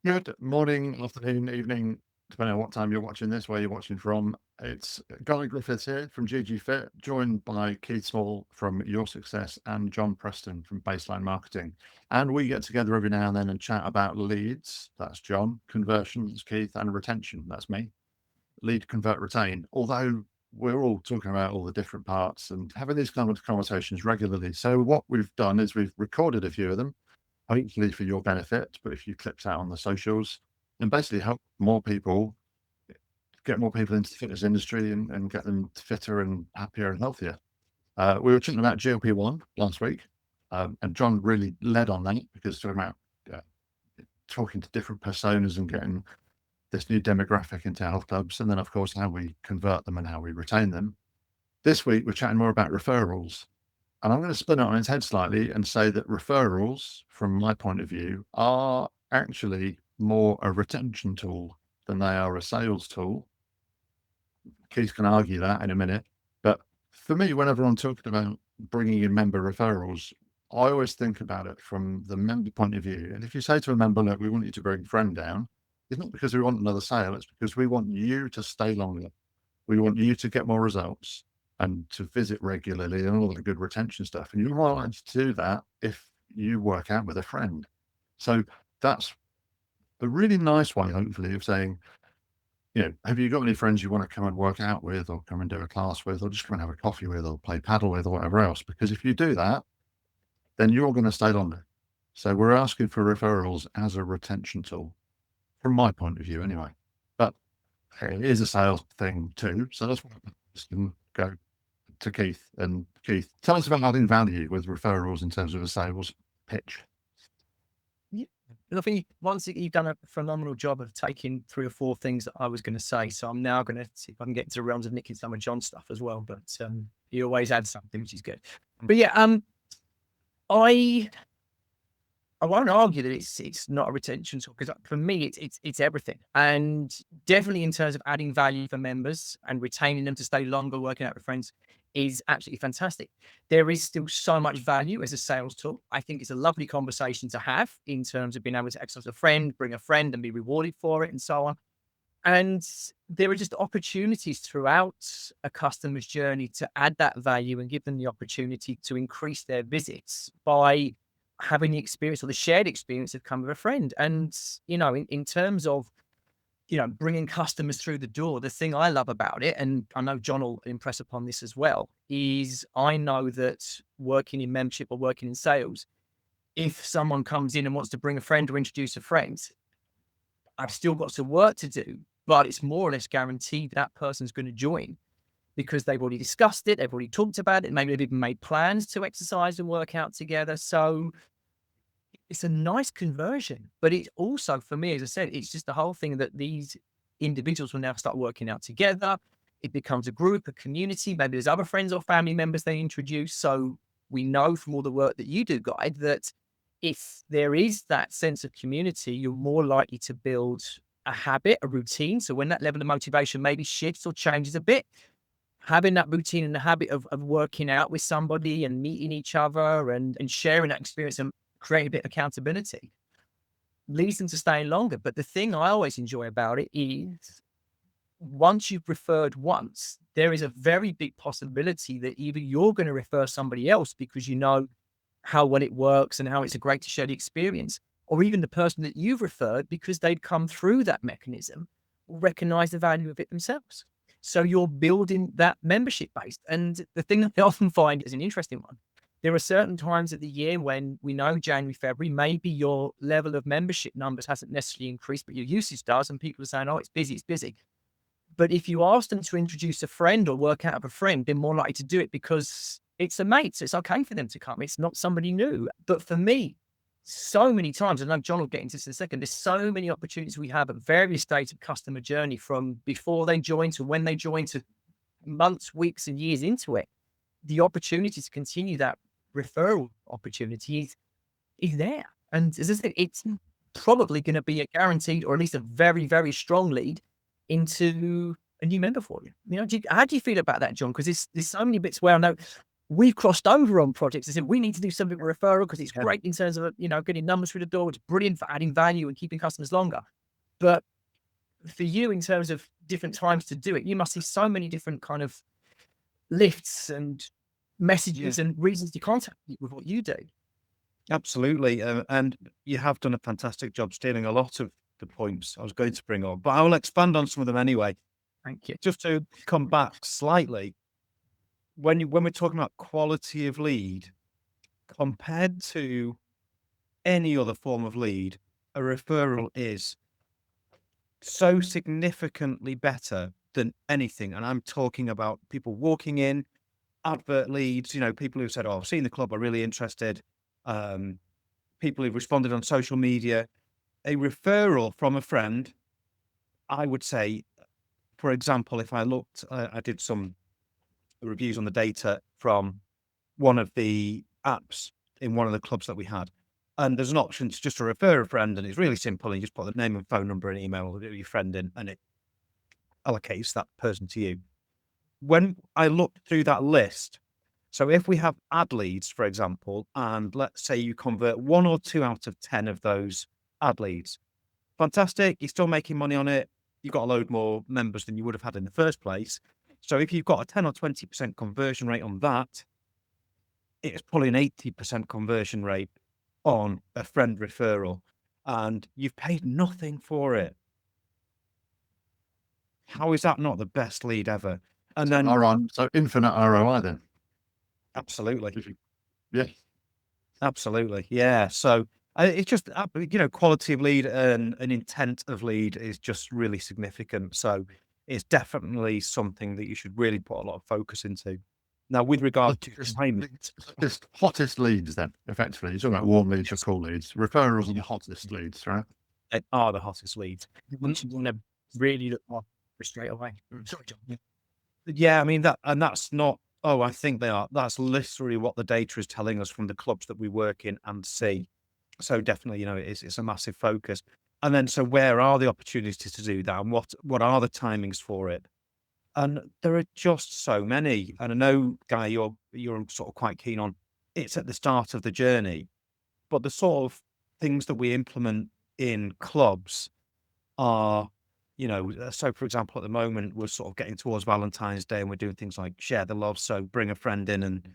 Good morning, afternoon, evening, depending on what time you're watching this, where you're watching from. It's Guy Griffiths here from GG Fit, joined by Keith Small from Your Success and John Preston from Baseline Marketing. And we get together every now and then and chat about leads. That's John, conversions, Keith, and retention. That's me. Lead, convert, retain. Although we're all talking about all the different parts and having these kind of conversations regularly. So what we've done is we've recorded a few of them hopefully for your benefit, but if you clicked out on the socials and basically help more people, get more people into the fitness industry and get them fitter and happier and healthier. We were talking about GLP-1 last week, and John really led on that because talking about uh, talking to different personas and getting this new demographic into health clubs, and then of course how we convert them and how we retain them. This week we're chatting more about referrals, and I'm going to spin it on its head slightly and say that referrals, from my point of view, are actually more a retention tool than they are a sales tool. Keith can argue that in a minute. But for me, whenever I'm talking about bringing in member referrals, I always think about it from the member point of view. And if you say to a member, look, we want you to bring a friend down, it's not because we want another sale, it's because we want you to stay longer. We want you to get more results and to visit regularly and all the good retention stuff. And you're more likely to do that if you work out with a friend. So that's a really nice way, hopefully, of saying, have you got any friends you want to come and work out with or come and do a class with or just come and have a coffee with or play paddle with or whatever else? Because if you do that, then you're going to stay longer. So we're asking for referrals as a retention tool, from my point of view, anyway. But it is a sales thing too. So that's what I can go to Keith. And Keith, tell us about adding value with referrals in terms of a sales pitch. Yeah. And I think once you've done a phenomenal job of taking three or four things that I was going to say. So I'm now going to see if I can get into the realms of nicking some of John's stuff as well. But he always adds something, which is good. But yeah, I I won't argue that it's not a retention tool because for me it's everything, and definitely in terms of adding value for members and retaining them to stay longer working out with friends is absolutely fantastic. There is still so much value as a sales tool. I think it's a lovely conversation to have in terms of being able to access a friend, bring a friend, and be rewarded for it, and so on. And there are just opportunities throughout a customer's journey to add that value and give them the opportunity to increase their visits by having the experience or the shared experience of come with a friend. And, in terms of, bringing customers through the door, the thing I love about it, and I know John will impress upon this as well, is I know that working in membership or working in sales, if someone comes in and wants to bring a friend or introduce a friend, I've still got some work to do, but it's more or less guaranteed that person's going to join because they've already discussed it, they've already talked about it, maybe they've even made plans to exercise and work out together. So it's a nice conversion, but it's also for me, as I said, it's just the whole thing that these individuals will now start working out together. It becomes a group, a community. Maybe there's other friends or family members they introduce. So we know from all the work that you do, Guide, that if there is that sense of community, you're more likely to build a habit, a routine. So when that level of motivation maybe shifts or changes a bit, having that routine and the habit of working out with somebody and meeting each other and sharing that experience and creating a bit of accountability leads them to staying longer. But the thing I always enjoy about it is once you've referred once, there is a very big possibility that either you're going to refer somebody else because you know how well it works and how it's a great to share the experience, or even the person that you've referred because they'd come through that mechanism will recognize the value of it themselves. So you're building that membership base. And the thing that I often find is an interesting one. There are certain times of the year when we know January, February, maybe your level of membership numbers hasn't necessarily increased, but your usage does. And people are saying, oh, it's busy, it's busy. But if you ask them to introduce a friend or work out of a friend, they're more likely to do it because it's a mate. So it's okay for them to come. It's not somebody new. But for me, so many times, I know John will get into this in a second, there's so many opportunities we have at various stages of customer journey from before they join to when they join to months, weeks, and years into it. The opportunity to continue that referral opportunity is there. And as I said, it's probably going to be a guaranteed or at least a very, very strong lead into a new member for you. How do you feel about that, John? Because there's so many bits where I know we've crossed over on projects and said, we need to do something with referral because it's Yeah. great in terms of, getting numbers through the door. It's brilliant for adding value and keeping customers longer. But for you, in terms of different times to do it, you must see so many different kind of lifts and messages and reasons to contact you with what you do. Absolutely. And you have done a fantastic job stealing a lot of the points I was going to bring up, but I will expand on some of them anyway. Thank you. Just to come back slightly, when we're talking about quality of lead, compared to any other form of lead, a referral is so significantly better than anything. And I'm talking about people walking in, advert leads, people who said, "Oh, I've seen the club, I'm really interested." People who've responded on social media. A referral from a friend, I would say, for example, if I looked, I did some reviews on the data from one of the apps in one of the clubs that we had. And there's an option to just to refer a friend, and it's really simple. And you just put the name and phone number and email of your friend in, and it allocates that person to you. When I looked through that list, so if we have ad leads, for example, and let's say you convert 1 or 2 out of 10 of those ad leads, fantastic. You're still making money on it. You've got a load more members than you would have had in the first place. So if you've got a 10 or 20% conversion rate on that, it's probably an 80% conversion rate on a friend referral, and you've paid nothing for it. How is that not the best lead ever? And then So infinite ROI then. absolutely. Yeah. Absolutely. Yeah. So it's just, quality of lead and an intent of lead is just really significant. So it's definitely something that you should really put a lot of focus into. Now, with regard to time, Just hottest leads then, effectively. You're talking about warm leads or cool leads. Referrals are the hottest leads, right? they are the hottest leads. You want to really look after straight away. Sorry, John. Yeah, I mean that's not. Oh, I think they are. That's literally what the data is telling us from the clubs that we work in and see. So definitely, it's a massive focus. And then, so where are the opportunities to do that, and what are the timings for it? And there are just so many. And I know, Guy, you're sort of quite keen on. It's at the start of the journey, but the sort of things that we implement in clubs are, so for example, at the moment, we're sort of getting towards Valentine's Day and we're doing things like share the love. So bring a friend in and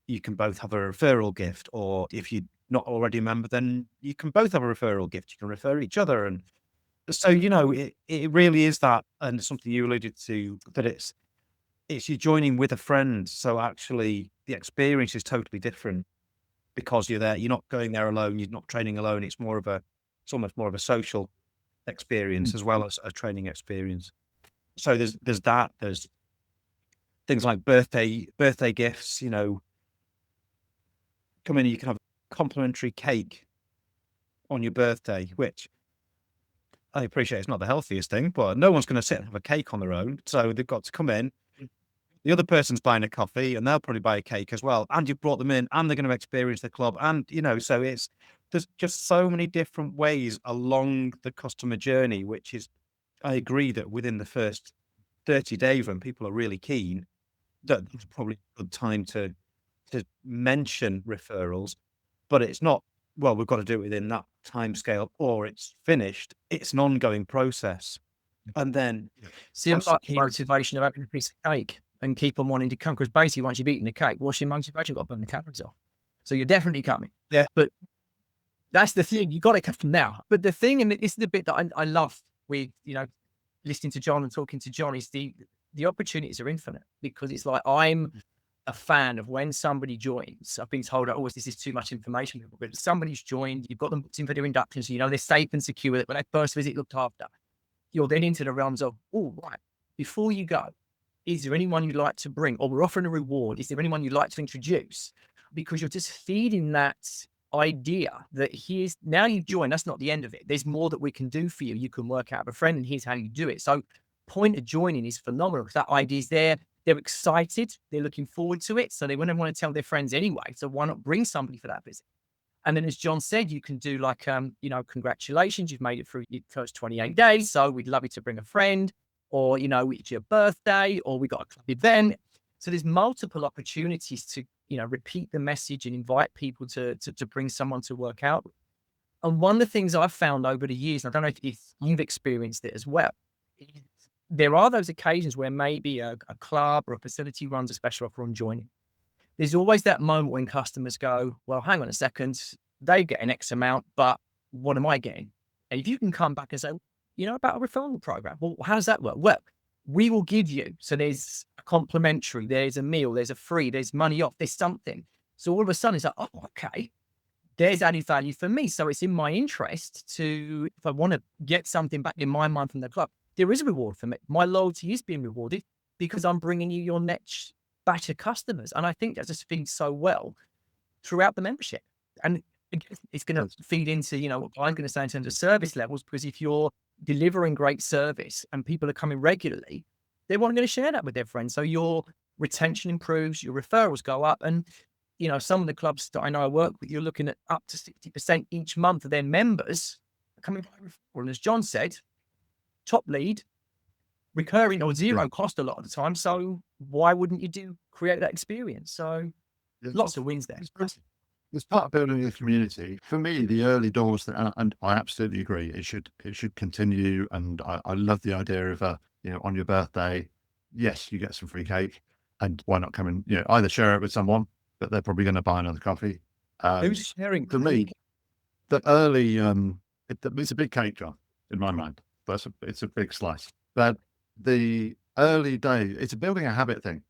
you can both have a referral gift, or if you're not already a member, then you can both have a referral gift. You can refer each other. And so, it really is that, and something you alluded to, that it's you joining with a friend. So actually the experience is totally different because you're there. You're not going there alone. You're not training alone. It's almost more of a social experience as well as a training experience. So there's that. There's things like birthday gifts. Come in, you can have a complimentary cake on your birthday, which I appreciate it's not the healthiest thing, but no one's going to sit and have a cake on their own. So they've got to come in. The other person's buying a coffee and they'll probably buy a cake as well. And you've brought them in and they're going to experience the club. And, so there's just so many different ways along the customer journey, which is, I agree that within the first 30 days when people are really keen, that's probably a good time to mention referrals, but it's not, well, we've got to do it within that time scale or it's finished. It's an ongoing process. And then See, I'm like the motivation of having a piece of cake and keep on wanting to come, because basically once you've eaten the cake, what's your motivation? You've got to burn the calories off. So you're definitely coming. Yeah. But that's the thing. You got to come now. But the thing, and this is the bit that I love with, listening to John and talking to John, is the opportunities are infinite, because it's like, I'm a fan of when somebody joins. I've been told, oh, this is too much information. But somebody's joined, you've got them booked in for their induction, so they're safe and secure, that when they first visit, looked after. You're then into the realms of, oh, right, before you go, is there anyone you'd like to bring? Or we're offering a reward. Is there anyone you'd like to introduce? Because you're just feeding that idea that now you've joined, that's not the end of it. There's more that we can do for you. You can work out with a friend and here's how you do it. So point of joining is phenomenal, because that idea is there. They're excited. They're looking forward to it. So they wouldn't want to tell their friends anyway. So why not bring somebody for that visit? And then, as John said, you can do like, congratulations, you've made it through your first 28 days. So we'd love you to bring a friend, or, it's your birthday, or we got a club event. So there's multiple opportunities to, repeat the message and invite people to bring someone to work out. And one of the things I've found over the years, and I don't know if you've experienced it as well, is there are those occasions where maybe a club or a facility runs a special offer on joining. There's always that moment when customers go, well, hang on a second, they get an X amount, but what am I getting? And if you can come back and say, about a referral program, well, how does that work? Well, we will give you. So there's a complimentary, there's a meal, there's a free, there's money off, there's something. So all of a sudden it's like, oh, okay, there's added value for me. So it's in my interest to, if I want to get something back in my mind from the club, there is a reward for me. My loyalty is being rewarded because I'm bringing you your next batch of customers. And I think that just feeds so well throughout the membership. And it's going to feed into, what I'm going to say in terms of service levels, because if you're delivering great service and people are coming regularly, they're going to share that with their friends. So your retention improves, your referrals go up. And, some of the clubs that I know I work with, you're looking at up to 60% each month of their members coming by referral. And as John said, top lead, recurring or zero cost a lot of the time. So why wouldn't you create that experience? So lots of wins there. It's part of building a community. For me, the early doors, and I absolutely agree, it should continue. And I love the idea of, on your birthday, yes, you get some free cake, and why not come and, either share it with someone, but they're probably going to buy another coffee. Who's sharing? For me, the early, it's a big cake, John, in my mind. But it's a big slice. But the early day, it's building a habit thing.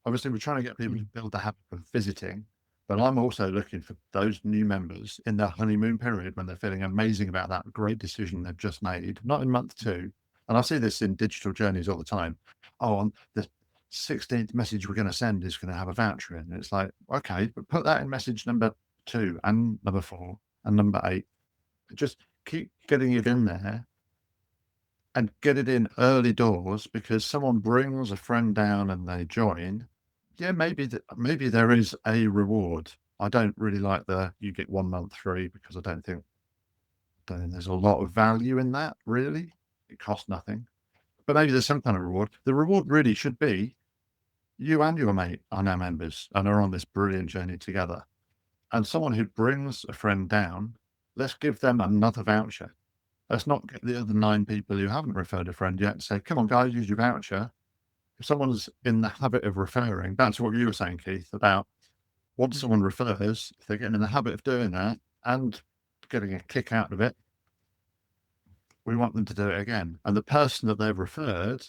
Obviously, we're trying to get people to build the habit of visiting, but I'm also looking for those new members in their honeymoon period when they're feeling amazing about that great decision they've just made, not in month 2. And I see this in digital journeys all the time. Oh, on the 16th message we're going to send is going to have a voucher in. And it's like, okay, but put that in message number 2 and number 4 and number 8. Just keep getting it in there and get it in early doors, because someone brings a friend down and they join. Yeah, maybe there is a reward. I don't really like you get 1 month free, because I don't think there's a lot of value in that, really. It costs nothing. But maybe there's some kind of reward. The reward really should be you and your mate are now members and are on this brilliant journey together. And someone who brings a friend down, let's give them another voucher. Let's not get the other 9 people who haven't referred a friend yet and say, come on, guys, use your voucher. If someone's in the habit of referring, that's what you were saying, Keith, about once someone refers, if they're getting in the habit of doing that and getting a kick out of it, we want them to do it again. And the person that they've referred,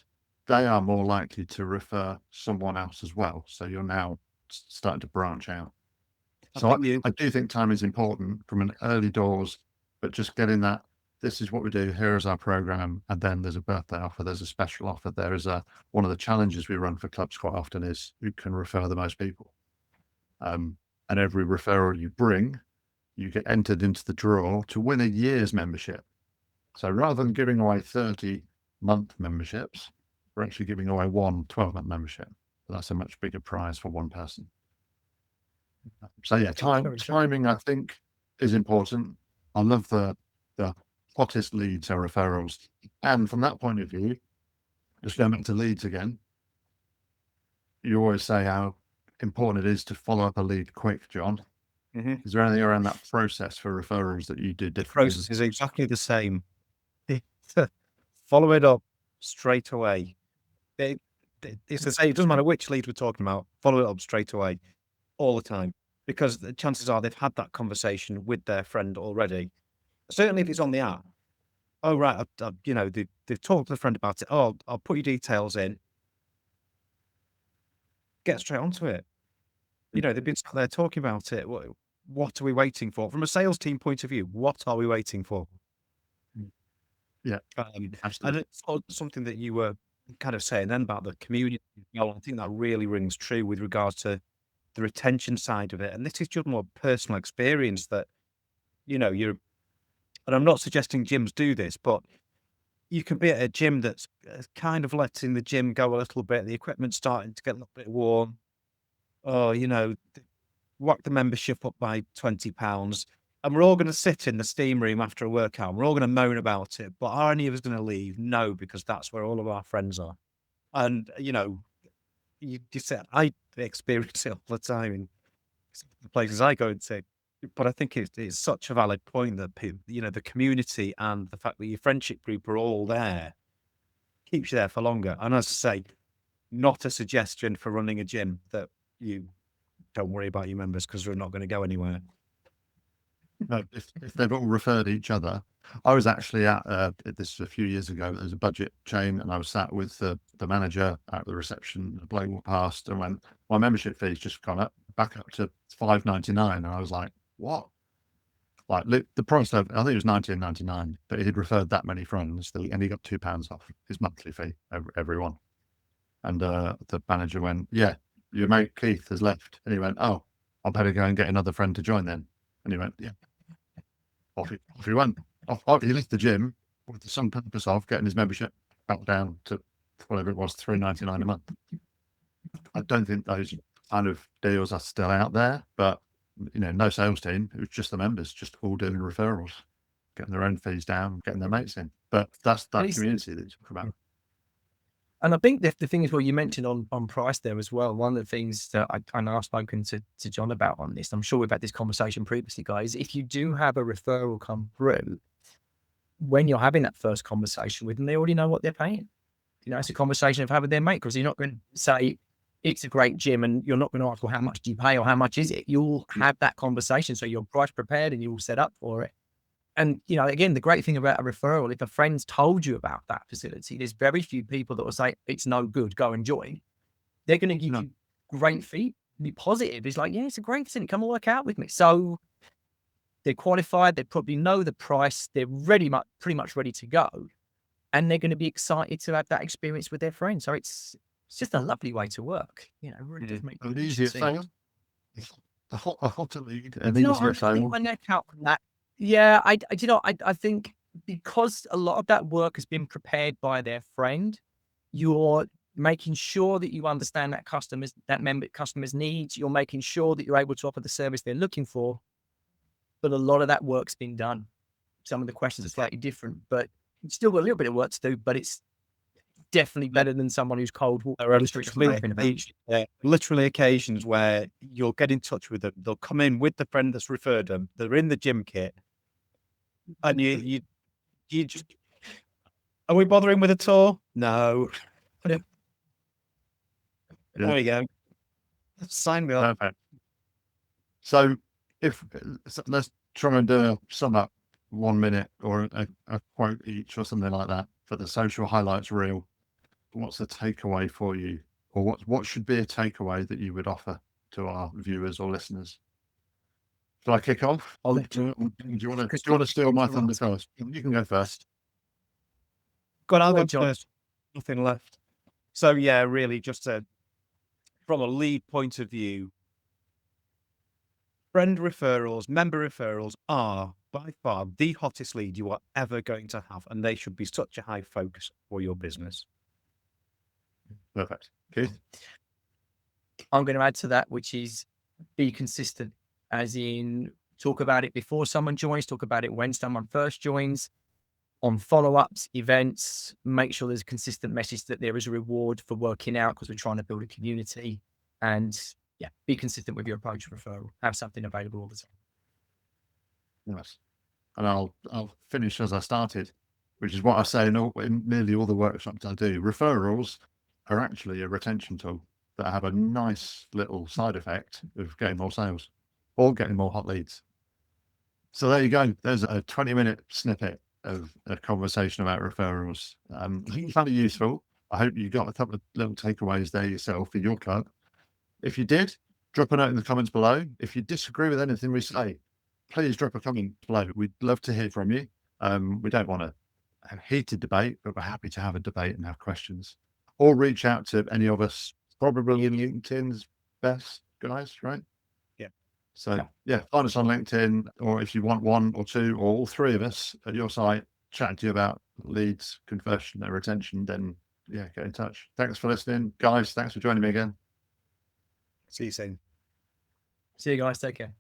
they are more likely to refer someone else as well. So you're now starting to branch out. So I do think time is important from an early doors, but just getting that, this is what we do, here is our program, and then there's a birthday offer, there's a special offer. There is one of the challenges we run for clubs quite often is who can refer the most people. And every referral you bring, you get entered into the draw to win a year's membership. So rather than giving away 30-month memberships, we're actually giving away one 12-month membership. So that's a much bigger prize for one person. So yeah, timing, I think, is important. I love the hottest leads are referrals. And from that point of view, just going back to leads again, you always say how important it is to follow up a lead quick, John. Is there anything around that process for referrals that you do differently? The process is exactly the same. Follow it up straight away. It's the same. It doesn't matter which lead we're talking about. Follow it up straight away, all the time, because the chances are they've had that conversation with their friend already. Certainly, if it's on the app. Oh right, they've talked to the friend about it. Oh, I'll put your details in. Get straight onto it. They've been sat there talking about it. What are we waiting for? From a sales team point of view, what are we waiting for? Yeah, and it's something that you were kind of saying then about the community. I think that really rings true with regards to the retention side of it. And this is just more personal experience that, you're, and I'm not suggesting gyms do this, but you can be at a gym that's kind of letting the gym go a little bit. The equipment's starting to get a little bit warm. Oh, whack the membership up by £20. And we're all going to sit in the steam room after a workout. We're all going to moan about it. But are any of us going to leave? No, because that's where all of our friends are. And, you said I experience it all the time in the places I go into. But I think it's such a valid point that the community and the fact that your friendship group are all there keeps you there for longer. And as I say, not a suggestion for running a gym that you don't worry about your members because they're not going to go anywhere. No, if they've all referred each other. I was actually at this a few years ago. There's a budget chain, and I was sat with the manager at the reception. The bloke walked past and went, "My membership fee's just gone up, back up to $5.99." And I was like, "What?" Like the price of, I think it was $19.99, but he'd referred that many friends, and he got £2 off his monthly fee every one. And the manager went, "Yeah, your mate Keith has left." And he went, "Oh, I better go and get another friend to join then." And he went, "Yeah." Off he went. He left the gym with some purpose of getting his membership back down to whatever it was, $3.99 a month. I don't think those kind of deals are still out there, but no sales team. It was just the members, just all doing referrals, getting their own fees down, getting their mates in. But that's that community that you talk about. And I think the thing is, well, you mentioned on price there as well. One of the things that I know I've spoken to John about on this, I'm sure we've had this conversation previously, guys. If you do have a referral come through, when you're having that first conversation with them, they already know what they're paying. It's a conversation of having their mate, because you're not going to say it's a great gym and you're not going to ask, well, how much do you pay or how much is it? You'll have that conversation. So you're price prepared and you're all set up for it. And, again, the great thing about a referral, if a friend's told you about that facility, there's very few people that will say, it's no good, go and join. They're going to give you great feedback, be positive. It's like, yeah, it's a great facility, come and work out with me. So they're qualified, they probably know the price, they're pretty much ready to go. And they're going to be excited to have that experience with their friends. So it's just a lovely way to work. It really does make an easier sale. A hotter lead, an I easier think sale. my neck out on that. Yeah, I think because a lot of that work has been prepared by their friend, you're making sure that you understand that customer's needs. You're making sure that you're able to offer the service they're looking for. But a lot of that work's been done. Some of the questions are slightly different, but you've still got a little bit of work to do, but it's definitely better than someone who's cold walking around the streets. Literally occasions where you'll get in touch with them. They'll come in with the friend that's referred them. They're in the gym kit. And you just, are we bothering with a tour? No. There we go. Sign me up. Perfect. So let's try and do a sum up 1 minute or a quote each or something like that for the social highlights reel. What's the takeaway for you, or what should be a takeaway that you would offer to our viewers or listeners? Shall I kick off? Do you want to steal my thunder first? You can go first. I'll go first. Nothing left. So yeah, really just from a lead point of view, friend referrals, member referrals are by far the hottest lead you are ever going to have, and they should be such a high focus for your business. Perfect. Keith? I'm going to add to that, which is be consistent, as in talk about it before someone joins, talk about it when someone first joins, on follow-ups, events, make sure there's a consistent message that there is a reward for working out, because we're trying to build a community. And yeah, be consistent with your approach to referral. Have something available all the time. Yes. And I'll finish as I started, which is what I say in nearly all the workshops I do. Referrals are actually a retention tool that have a nice little side effect of getting more sales or getting more hot leads. So there you go. There's a 20-minute snippet of a conversation about referrals. I think you found it useful. I hope you got a couple of little takeaways there yourself in your club. If you did, drop a note in the comments below. If you disagree with anything we say, please drop a comment below. We'd love to hear from you. We don't want to have a heated debate, but we're happy to have a debate and have questions. Or reach out to any of us, probably in LinkedIn's best, guys, right? Yeah. So yeah, find us on LinkedIn, or if you want one or two or all three of us at your site chatting to you about leads, conversion, and retention, then yeah, get in touch. Thanks for listening, guys. Thanks for joining me again. See you soon. See you guys. Take care.